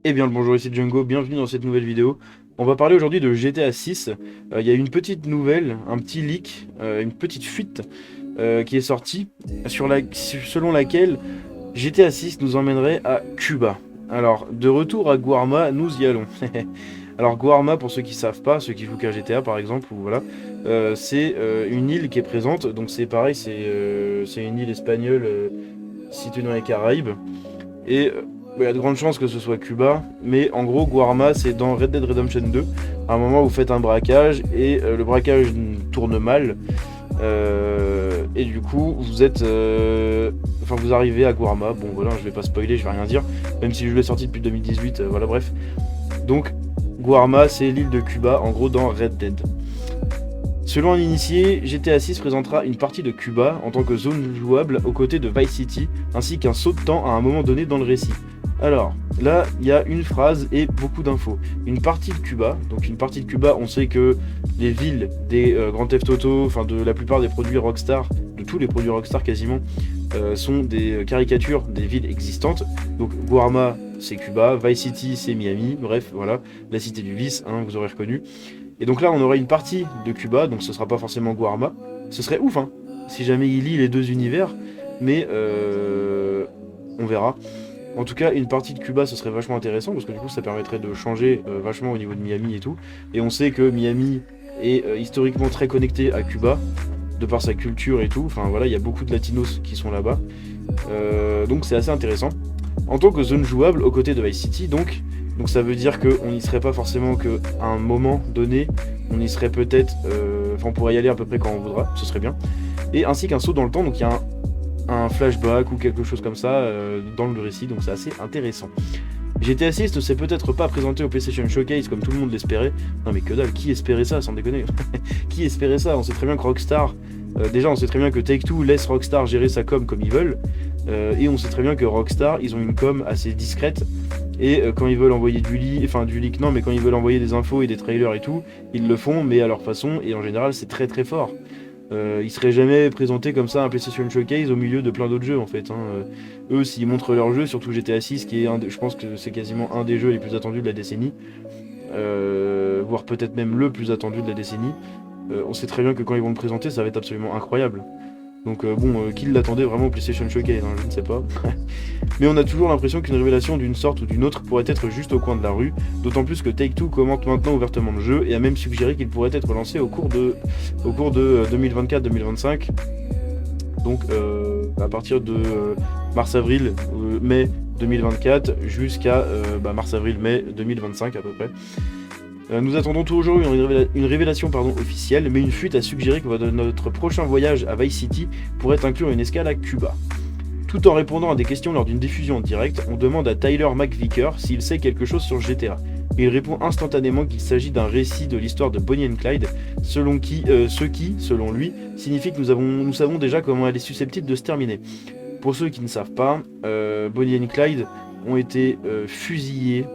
Eh bien le bonjour, ici Django, bienvenue dans cette nouvelle vidéo. On va parler aujourd'hui de GTA 6. Il y a une petite nouvelle, un petit leak, une petite fuite qui est sortie, selon laquelle GTA 6 nous emmènerait à Cuba. Alors, de retour à Guarma, nous y allons. Alors Guarma, pour ceux qui savent pas, ceux qui jouent qu'à GTA par exemple, ou voilà, c'est une île qui est présente, donc c'est pareil, c'est une île espagnole située dans les Caraïbes. Et il y a de grandes chances que ce soit Cuba, mais en gros, Guarma, c'est dans Red Dead Redemption 2. À un moment, vous faites un braquage et le braquage tourne mal. Et du coup, vous arrivez à Guarma. Bon, voilà, je vais pas spoiler, je vais rien dire, même si je l'ai sorti depuis 2018. Voilà, bref. Donc, Guarma, c'est l'île de Cuba, en gros, dans Red Dead. Selon un initié, GTA 6 présentera une partie de Cuba en tant que zone jouable aux côtés de Vice City, ainsi qu'un saut de temps à un moment donné dans le récit. Alors, là, il y a une phrase et beaucoup d'infos. Une partie de Cuba, donc une partie de Cuba, on sait que les villes des Grand Theft Auto, enfin de la plupart des produits Rockstar, de tous les produits Rockstar quasiment, sont des caricatures des villes existantes. Donc Guarma, c'est Cuba, Vice City, c'est Miami, bref, voilà, la cité du vice, hein, vous aurez reconnu. Et donc là, on aura une partie de Cuba, donc ce sera pas forcément Guarma. Ce serait ouf, hein, si jamais il lie les deux univers, mais on verra. En tout cas, une partie de Cuba, ce serait vachement intéressant, parce que du coup, ça permettrait de changer vachement au niveau de Miami et tout. Et on sait que Miami est historiquement très connecté à Cuba, de par sa culture et tout. Enfin voilà, il y a beaucoup de latinos qui sont là-bas. Donc c'est assez intéressant. En tant que zone jouable aux côtés de Vice City, donc ça veut dire qu'on n'y serait pas forcément qu'à un moment donné, on y serait peut-être, on pourrait y aller à peu près quand on voudra, ce serait bien. Et ainsi qu'un saut dans le temps, donc il y a un flashback ou quelque chose comme ça dans le récit, donc c'est assez intéressant. GTA 6 ne s'est peut-être pas présenté au PlayStation Showcase comme tout le monde l'espérait. Non mais que dalle, qui espérait ça, sans déconner. Qui espérait ça? On sait très bien que Rockstar, déjà on sait très bien que Take-Two laisse Rockstar gérer sa com comme ils veulent. Et on sait très bien que Rockstar, ils ont une com assez discrète. Et quand ils veulent envoyer du leak non, mais quand ils veulent envoyer des infos et des trailers et tout, ils le font, mais à leur façon, et en général c'est très très fort. Ils seraient jamais présentés comme ça à un PlayStation Showcase au milieu de plein d'autres jeux en fait, hein. Eux, s'ils montrent leur jeu, surtout GTA 6, qui est je pense que c'est quasiment un des jeux les plus attendus de la décennie, voire peut-être même le plus attendu de la décennie, on sait très bien que quand ils vont le présenter, ça va être absolument incroyable. Donc qui l'attendait vraiment au PlayStation Showcase, hein, je ne sais pas. Mais on a toujours l'impression qu'une révélation d'une sorte ou d'une autre pourrait être juste au coin de la rue, d'autant plus que Take-Two commente maintenant ouvertement le jeu et a même suggéré qu'il pourrait être lancé au cours de 2024-2025. Donc à partir de mars-avril, mai 2024 jusqu'à mars-avril-mai 2025 à peu près. Nous attendons toujours une révélation officielle, mais une fuite a suggéré que notre prochain voyage à Vice City pourrait inclure une escale à Cuba. Tout en répondant à des questions lors d'une diffusion en direct, on demande à Tyler McVicker s'il sait quelque chose sur GTA. Il répond instantanément qu'il s'agit d'un récit de l'histoire de Bonnie and Clyde, ce qui, selon lui, signifie que nous savons déjà comment elle est susceptible de se terminer. Pour ceux qui ne savent pas, Bonnie and Clyde ont été fusillés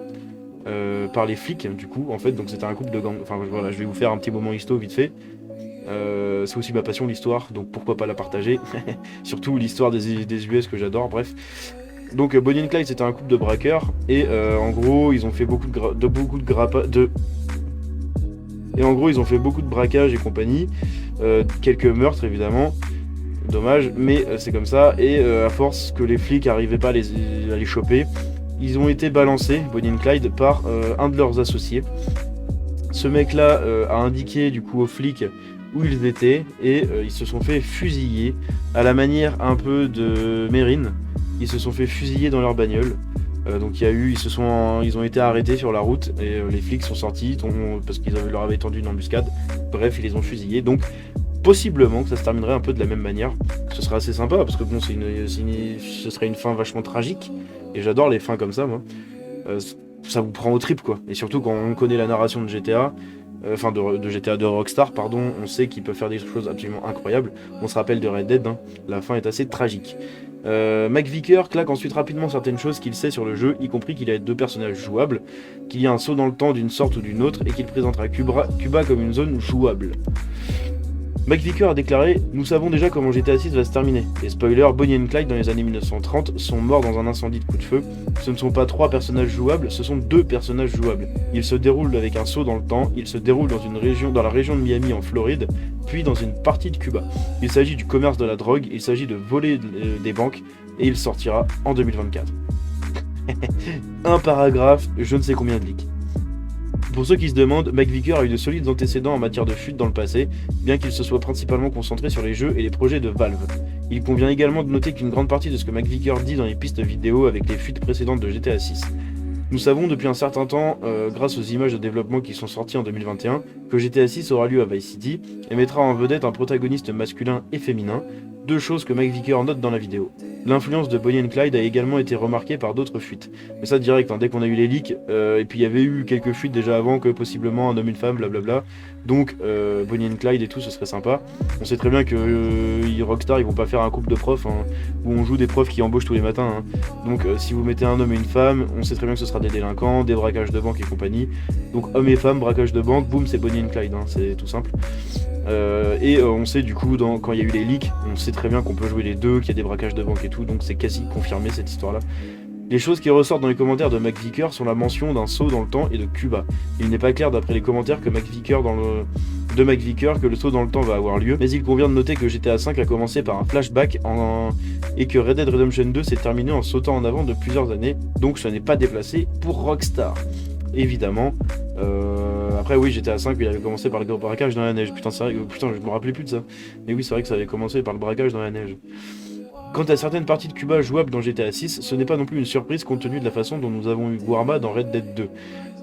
par les flics, du coup, en fait, donc c'était un couple de gang. Enfin voilà, je vais vous faire un petit moment histo vite fait. C'est aussi ma passion, l'histoire, donc pourquoi pas la partager. Surtout l'histoire des US que j'adore, bref. Donc Bonnie and Clyde, c'était un couple de braqueurs, et en gros, ils ont fait et en gros, ils ont fait beaucoup de braquages et compagnie. Quelques meurtres, évidemment. Dommage, mais c'est comme ça. Et à force que les flics n'arrivaient pas à les choper, ils ont été balancés, Bonnie and Clyde, par un de leurs associés. Ce mec-là a indiqué du coup aux flics où ils étaient et ils se sont fait fusiller à la manière un peu de Mérine. Ils se sont fait fusiller dans leur bagnole. Donc ils ont été arrêtés sur la route et les flics sont sortis parce qu'ils leur avaient tendu une embuscade. Bref, ils les ont fusillés. Donc possiblement que ça se terminerait un peu de la même manière. Ce serait assez sympa parce que bon, ce serait une fin vachement tragique. Et j'adore les fins comme ça, moi. Ça vous prend aux tripes, quoi. Et surtout quand on connaît la narration de GTA, de GTA de Rockstar, pardon, on sait qu'ils peuvent faire des choses absolument incroyables. On se rappelle de Red Dead, hein. La fin est assez tragique. McVicker claque ensuite rapidement certaines choses qu'il sait sur le jeu, y compris qu'il y a deux personnages jouables, qu'il y a un saut dans le temps d'une sorte ou d'une autre, et qu'il présentera Cuba comme une zone jouable. McVicker a déclaré « Nous savons déjà comment GTA 6 va se terminer. Et spoiler, Bonnie et Clyde dans les années 1930 sont morts dans un incendie de coup de feu. Ce ne sont pas 3 personnages jouables, ce sont 2 personnages jouables. Ils se déroulent avec un saut dans le temps, ils se déroulent dans la région de Miami en Floride, puis dans une partie de Cuba. Il s'agit du commerce de la drogue, il s'agit de voler des banques, et il sortira en 2024. » Un paragraphe, je ne sais combien de leaks. Pour ceux qui se demandent, McVicker a eu de solides antécédents en matière de fuite dans le passé, bien qu'il se soit principalement concentré sur les jeux et les projets de Valve. Il convient également de noter qu'une grande partie de ce que McVicker dit dans les pistes vidéo avec les fuites précédentes de GTA 6. Nous savons depuis un certain temps, grâce aux images de développement qui sont sorties en 2021, que GTA 6 aura lieu à Vice City et mettra en vedette un protagoniste masculin et féminin, 2 choses que McVicker note dans la vidéo. L'influence de Bonnie and Clyde a également été remarquée par d'autres fuites. Mais ça direct, hein, dès qu'on a eu les leaks, et puis il y avait eu quelques fuites déjà avant que possiblement un homme et une femme, blablabla. Donc Bonnie and Clyde et tout, ce serait sympa. On sait très bien que Rockstar, ils vont pas faire un couple de profs, hein, où on joue des profs qui embauchent tous les matins. Hein. Donc si vous mettez un homme et une femme, on sait très bien que ce sera des délinquants, des braquages de banque et compagnie. Donc homme et femme, braquage de banque, boum, c'est Bonnie and Clyde, hein, c'est tout simple. On sait du coup, quand il y a eu les leaks, on sait très bien qu'on peut jouer les deux, qu'il y a des braquages de banque et tout, donc c'est quasi confirmé cette histoire-là. Les choses qui ressortent dans les commentaires de McVicker sont la mention d'un saut dans le temps et de Cuba. Il n'est pas clair d'après les commentaires de McVicker que le saut dans le temps va avoir lieu, mais il convient de noter que GTA V a commencé par un flashback et que Red Dead Redemption 2 s'est terminé en sautant en avant de plusieurs années, donc ce n'est pas déplacé pour Rockstar. Évidemment. Après oui, GTA 5 il avait commencé par le braquage dans la neige. Putain, c'est vrai, putain, je me rappelais plus de ça. Mais oui, c'est vrai que ça avait commencé par le braquage dans la neige. Quant à certaines parties de Cuba jouables dans GTA 6, ce n'est pas non plus une surprise compte tenu de la façon dont nous avons eu Guarma dans Red Dead 2.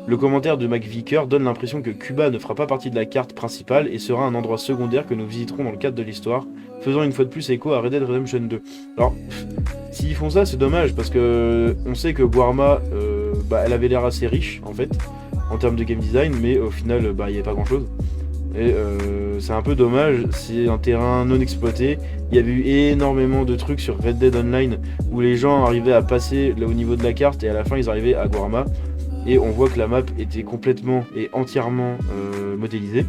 Le commentaire de McVicker donne l'impression que Cuba ne fera pas partie de la carte principale et sera un endroit secondaire que nous visiterons dans le cadre de l'histoire, faisant une fois de plus écho à Red Dead Redemption 2. Alors, s'ils font ça, c'est dommage parce que on sait que Guarma, elle avait l'air assez riche en fait, en termes de game design, mais au final, il n'y avait pas grand chose. Et c'est un peu dommage, c'est un terrain non exploité. Il y avait eu énormément de trucs sur Red Dead Online où les gens arrivaient à passer là, au niveau de la carte et à la fin ils arrivaient à Guarma. Et on voit que la map était complètement et entièrement modélisée.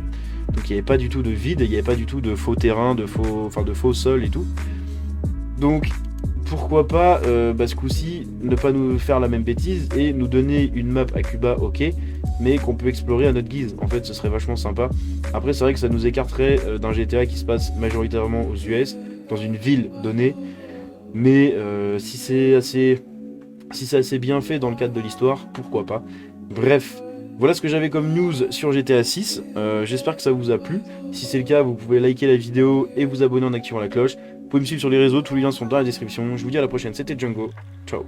Donc il n'y avait pas du tout de vide, il n'y avait pas du tout de faux terrain, de faux sols et tout. Donc pourquoi pas ce coup-ci ne pas nous faire la même bêtise et nous donner une map à Cuba, ok, mais qu'on peut explorer à notre guise. En fait, ce serait vachement sympa. Après, c'est vrai que ça nous écarterait d'un GTA qui se passe majoritairement aux US, dans une ville donnée. Mais si c'est assez bien fait dans le cadre de l'histoire, pourquoi pas. Bref, voilà ce que j'avais comme news sur GTA 6. J'espère que ça vous a plu. Si c'est le cas, vous pouvez liker la vidéo et vous abonner en activant la cloche. Vous pouvez me suivre sur les réseaux, tous les liens sont dans la description. Je vous dis à la prochaine, c'était Django. Ciao.